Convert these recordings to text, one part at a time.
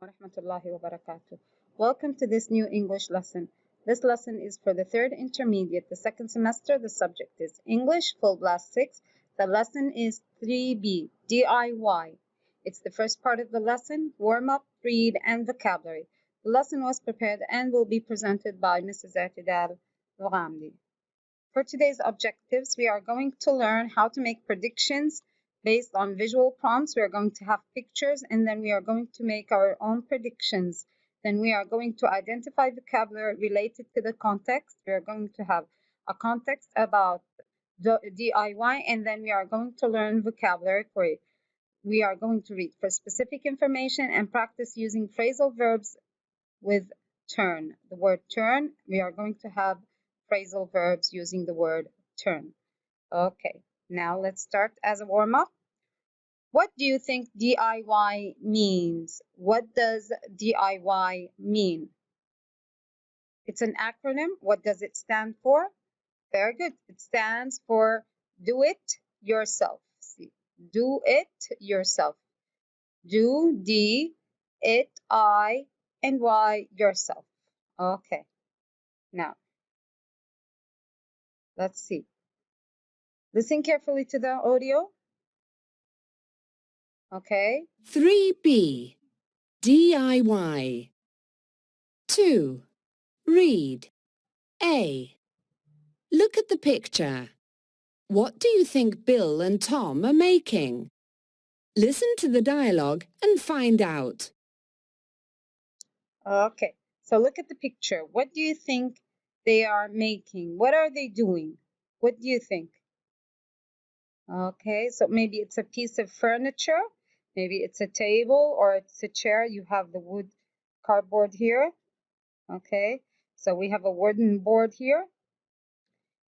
warahmatullahi wabarakatuh. Welcome to this new English lesson. This lesson is for the third intermediate, the second semester. The subject is English, Full Blast 6. The lesson is 3B, DIY. It's the first part of the lesson, warm up, read, and vocabulary. The lesson was prepared and will be presented by Mrs. Atidal Al-Ghamdi. For today's objectives, we are going to learn how to make predictions based on visual prompts. We are going to have pictures, and then we are going to make our own predictions. Then we are going to identify vocabulary related to the context. We are going to have a context about the DIY, and then we are going to learn vocabulary for it. We are going to read for specific information and practice using phrasal verbs with turn. The word turn, we are going to have phrasal verbs using the word turn. Okay, now let's start as a warm-up. What do you think DIY means? What does DIY mean? It's an acronym. What does it stand for? Very good. It stands for do it yourself. See, do it yourself. Do, D, it, I, and Y, yourself. Okay, now let's see. Listen carefully to the audio. Okay. 3B, DIY. 2. Read. A. Look at the picture. What do you think Bill and Tom are making? Listen to the dialogue and find out. Okay, so look at the picture. What do you think they are making? What are they doing? What do you think? Okay, so maybe it's a piece of furniture. Maybe it's a table or it's a chair. You have the wood cardboard here. Okay, so we have a wooden board here.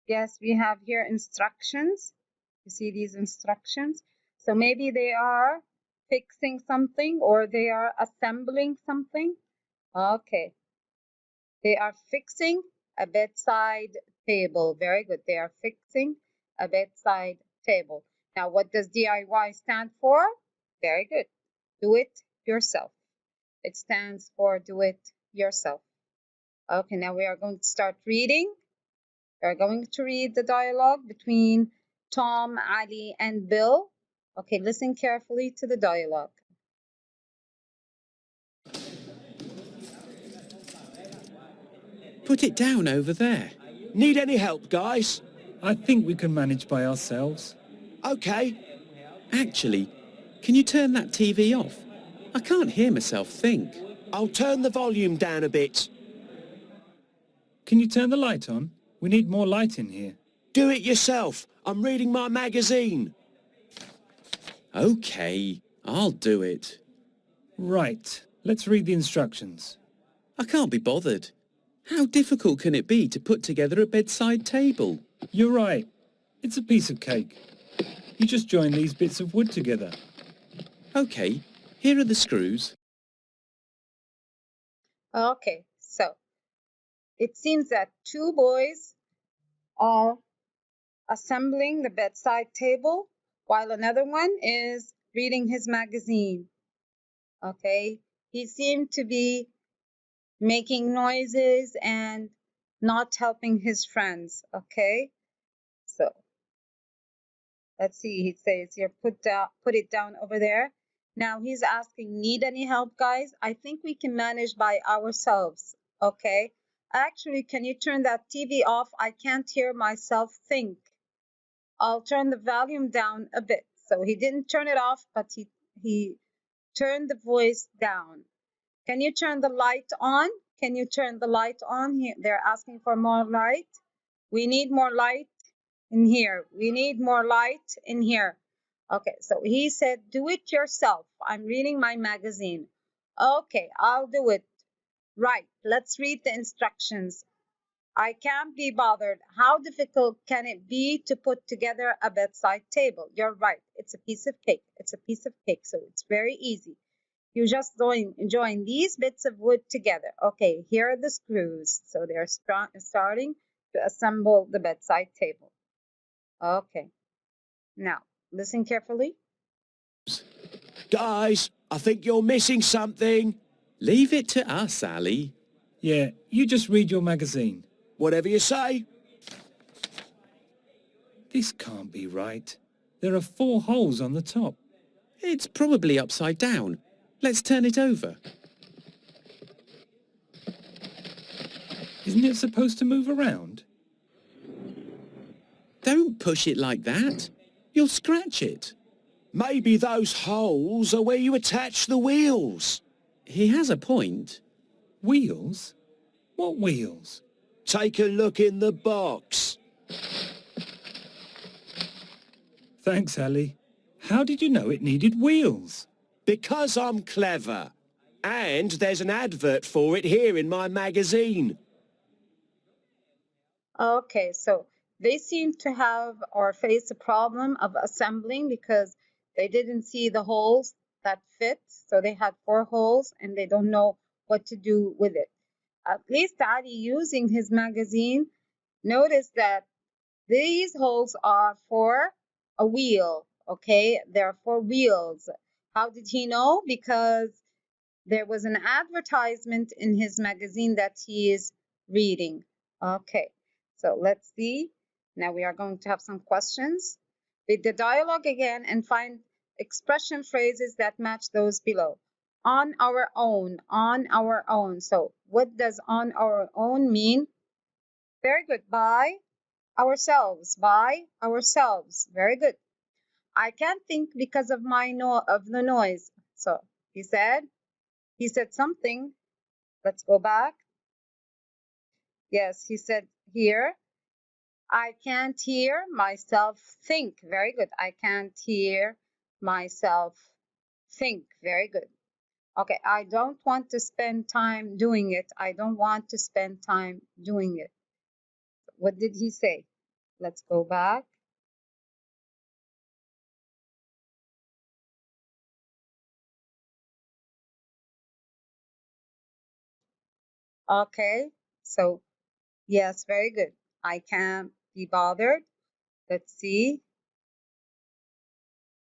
Yes, we have here instructions. You see these instructions? So maybe they are fixing something or they are assembling something. Okay, they are fixing a bedside table. Very good. They are fixing a bedside table. Now, what does DIY stand for? Very good. Do it yourself. It stands for do it yourself. Okay, now we are going to start reading. We are going to read the dialogue between Tom, Ali, and Bill. Okay, listen carefully to the dialogue. Put it down over there. Need any help, guys? I think we can manage by ourselves. Okay. Actually, can you turn that TV off? I can't hear myself think. I'll turn the volume down a bit. Can you turn the light on? We need more light in here. Do it yourself. I'm reading my magazine. Okay, I'll do it. Right, let's read the instructions. I can't be bothered. How difficult can it be to put together a bedside table? You're right. It's a piece of cake. You just join these bits of wood together. Okay, here are the screws. Okay, so it seems that two boys are assembling the bedside table while another one is reading his magazine. Okay, he seemed to be making noises and not helping his friends. Okay, so let's see. He says here, put it down over there. Now he's asking, need any help, guys? I think we can manage by ourselves. Okay, actually, can you turn that TV off? I can't hear myself think. I'll turn the volume down a bit. So he didn't turn it off, but he turned the voice down. Can you turn the light on? Can you turn the light on? They're asking for more light. We need more light in here. We need more light in here. Okay, so he said, do it yourself. I'm reading my magazine. Okay, I'll do it. Right, let's read the instructions. I can't be bothered. How difficult can it be to put together a bedside table? You're right. It's a piece of cake. It's a piece of cake, so it's very easy. You just join these bits of wood together. Okay, here are the screws. So they're starting to assemble the bedside table. Okay, now listen carefully. Guys, I think you're missing something. Leave it to us, Ali. Yeah, you just read your magazine. Whatever you say. This can't be right. There are 4 holes on the top. It's probably upside down. Let's turn it over. Isn't it supposed to move around? Don't push it like that. You'll scratch it. Maybe those holes are where you attach the wheels. He has a point. Wheels? What wheels? Take a look in the box. Thanks, Ali. How did you know it needed wheels? Because I'm clever. And there's an advert for it here in my magazine. Okay, so they seem to have or face a problem of assembling because they didn't see the holes that fit. So they had 4 holes and they don't know what to do with it. At least Ali, using his magazine, noticed that these holes are for a wheel. Okay, they're for wheels. How did he know? Because there was an advertisement in his magazine that he is reading. Okay, so let's see. Now we are going to have some questions. Read the dialogue again and find expression phrases that match those below. On our own, on our own. So what does on our own mean? Very good. By ourselves, by ourselves. Very good. I can't think because of the noise. So he said something. Let's go back. Yes, he said here, I can't hear myself think. Very good. I can't hear myself think. Very good. Okay, I don't want to spend time doing it. I don't want to spend time doing it. What did he say? Let's go back. Okay, so yes, very good. I can't be bothered. Let's see.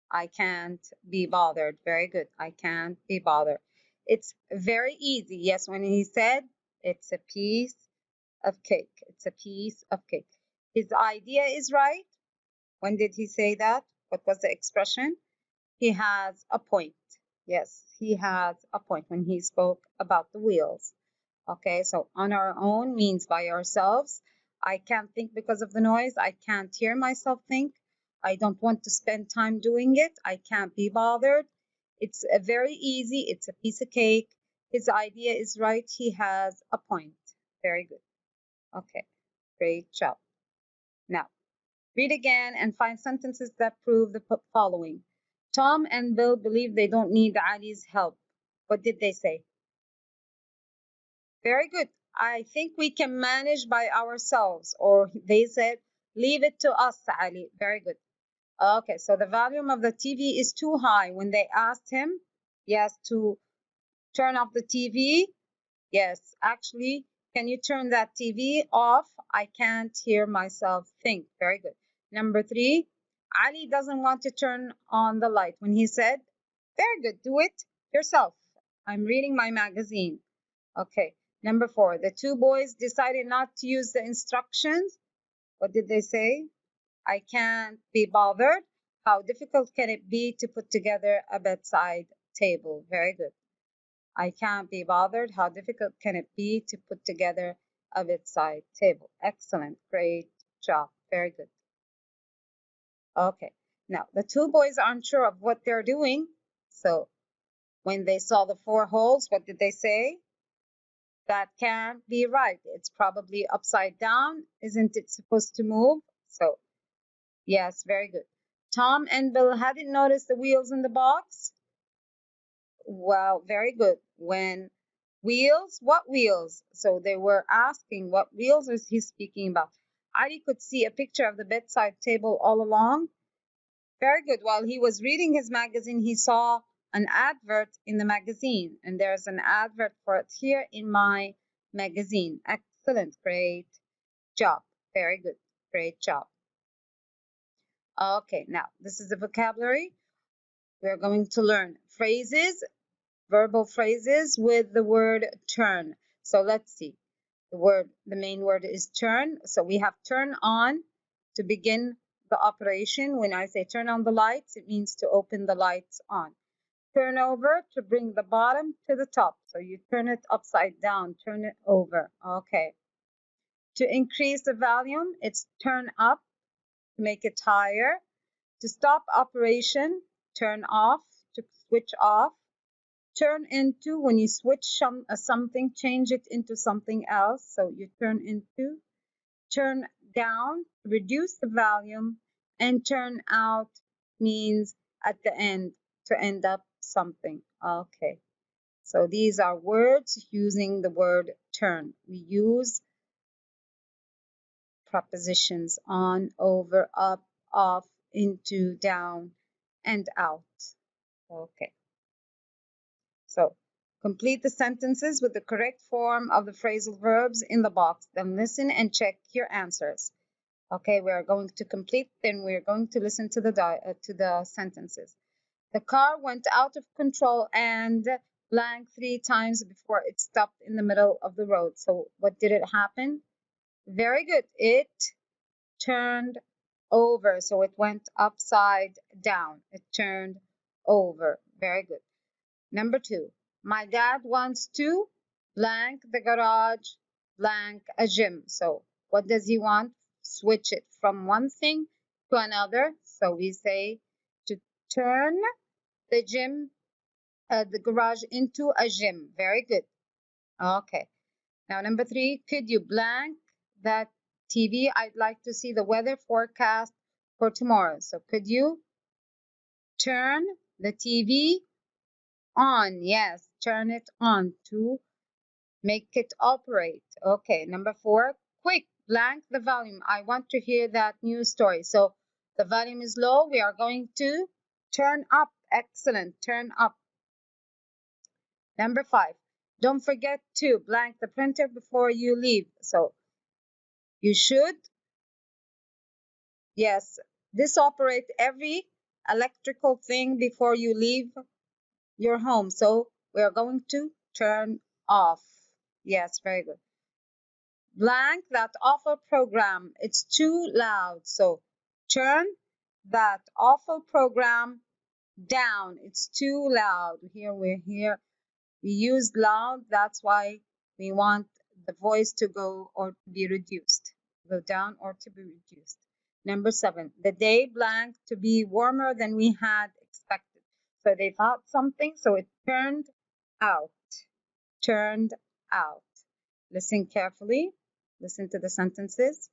I can't be bothered. Very good. I can't be bothered. It's very easy. Yes, when he said it's a piece of cake. It's a piece of cake. His idea is right. When did he say that? What was the expression? He has a point. Yes, he has a point when he spoke about the wheels. Okay, so on our own means by ourselves. I can't think because of the noise. I can't hear myself think. I don't want to spend time doing it. I can't be bothered. It's a very easy. It's a piece of cake. His idea is right. He has a point. Very good. Okay, great job. Now, read again and find sentences that prove the following. Tom and Bill believe they don't need Ali's help. What did they say? Very good. I think we can manage by ourselves. Or they said, leave it to us, Ali. Very good. Okay, so the volume of the TV is too high. When they asked him, yes, to turn off the TV. Yes, actually, can you turn that TV off? I can't hear myself think. Very good. Number 3, Ali doesn't want to turn on the light. When he said, very good, do it yourself. I'm reading my magazine. Okay. Number 4, the 2 boys decided not to use the instructions. What did they say? I can't be bothered. How difficult can it be to put together a bedside table? Very good. I can't be bothered. How difficult can it be to put together a bedside table? Excellent. Great job. Very good. Okay. Now, the 2 boys aren't sure of what they're doing. So when they saw the 4 holes, what did they say? That can't be right. It's probably upside down. Isn't it supposed to move? So, yes, very good. Tom and Bill hadn't noticed the wheels in the box. Well, very good. When wheels, what wheels? So they were asking what wheels is he speaking about. Ali could see a picture of the bedside table all along. Very good. While he was reading his magazine, he saw an advert in the magazine, and there's an advert for it here in my magazine. Excellent. Great job. Very good. Great job. Okay, now this is the vocabulary. We're going to learn phrases verbal phrases with the word turn. So let's see. The main word is turn. So we have turn on to begin the operation. When I say turn on the lights, it means to open the lights on. Turn over to bring the bottom to the top. So you turn it upside down, turn it over. Okay. To increase the volume, it's turn up to make it higher. To stop operation, turn off to switch off. Turn into, when you switch something, change it into something else. So you turn into. Turn down, reduce the volume, and turn out means at the end, to end up something. Okay. So these are words using the word turn. We use prepositions on, over, up, off, into, down, and out. Okay. So complete the sentences with the correct form of the phrasal verbs in the box. Then listen and check your answers. Okay, we are going to complete, then we're going to listen to the sentences. The car went out of control and blank 3 times before it stopped in the middle of the road. So what did it happen? Very good. It turned over. So it went upside down. It turned over. Very good. Number 2. My dad wants to blank the garage, blank a gym. So what does he want? Switch it from one thing to another. So we say to turn the the garage into a gym. Very good. Okay. Now, number 3, could you blank that TV? I'd like to see the weather forecast for tomorrow. So could you turn the TV on? Yes, turn it on to make it operate. Okay, number 4, quick, blank the volume. I want to hear that news story. So the volume is low. We are going to turn up. Excellent, turn up. Number 5, don't forget to blank the printer before you leave. So you should, yes, disoperate every electrical thing before you leave your home. So we are going to turn off. Yes, very good. Blank that awful program. It's too loud. So turn that awful program down. It's too loud. We use loud. That's why we want the voice to go or to be reduced. Go down or to be reduced. Number 7, the day blank to be warmer than we had expected. So they thought something, so it turned out. Turned out. Listen carefully. Listen to the sentences.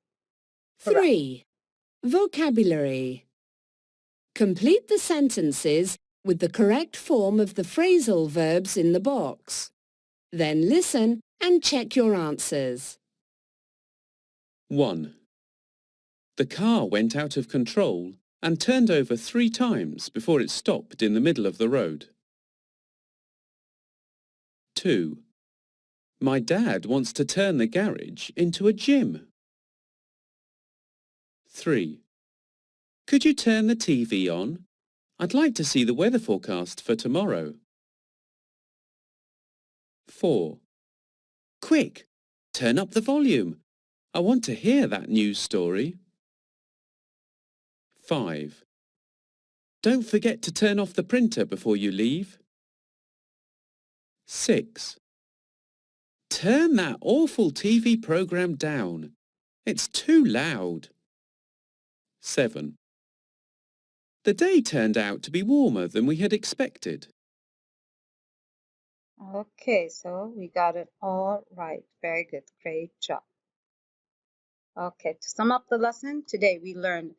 Correct. 3. Vocabulary. Complete the sentences with the correct form of the phrasal verbs in the box. Then listen and check your answers. 1. The car went out of control and turned over 3 times before it stopped in the middle of the road. 2. My dad wants to turn the garage into a gym. 3. Could you turn the TV on? I'd like to see the weather forecast for tomorrow. 4. Quick, turn up the volume. I want to hear that news story. 5. Don't forget to turn off the printer before you leave. 6. Turn that awful TV program down. It's too loud. 7. The day turned out to be warmer than we had expected. Okay, so we got it all right. Very good. Great job. Okay, to sum up the lesson, today we learned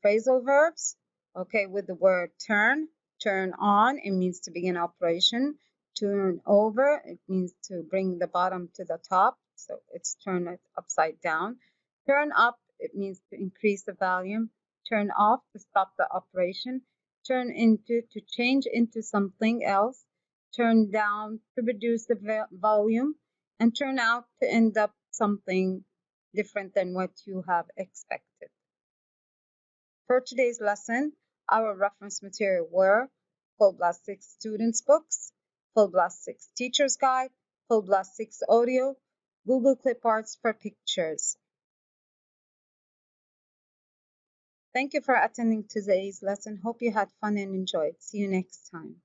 phrasal verbs, okay, with the word turn. Turn on, it means to begin operation. Turn over, it means to bring the bottom to the top, so it's turn it upside down. Turn up, it means to increase the volume. Turn off, to stop the operation. Turn into, to change into something else. Turn down, to reduce the volume. And turn out, to end up something different than what you have expected. For today's lesson, our reference material were Full Blast 6 students' books, Full Blast 6 Teacher's Guide, Full Blast 6 Audio, Google Clip Arts for pictures. Thank you for attending today's lesson. Hope you had fun and enjoyed. See you next time.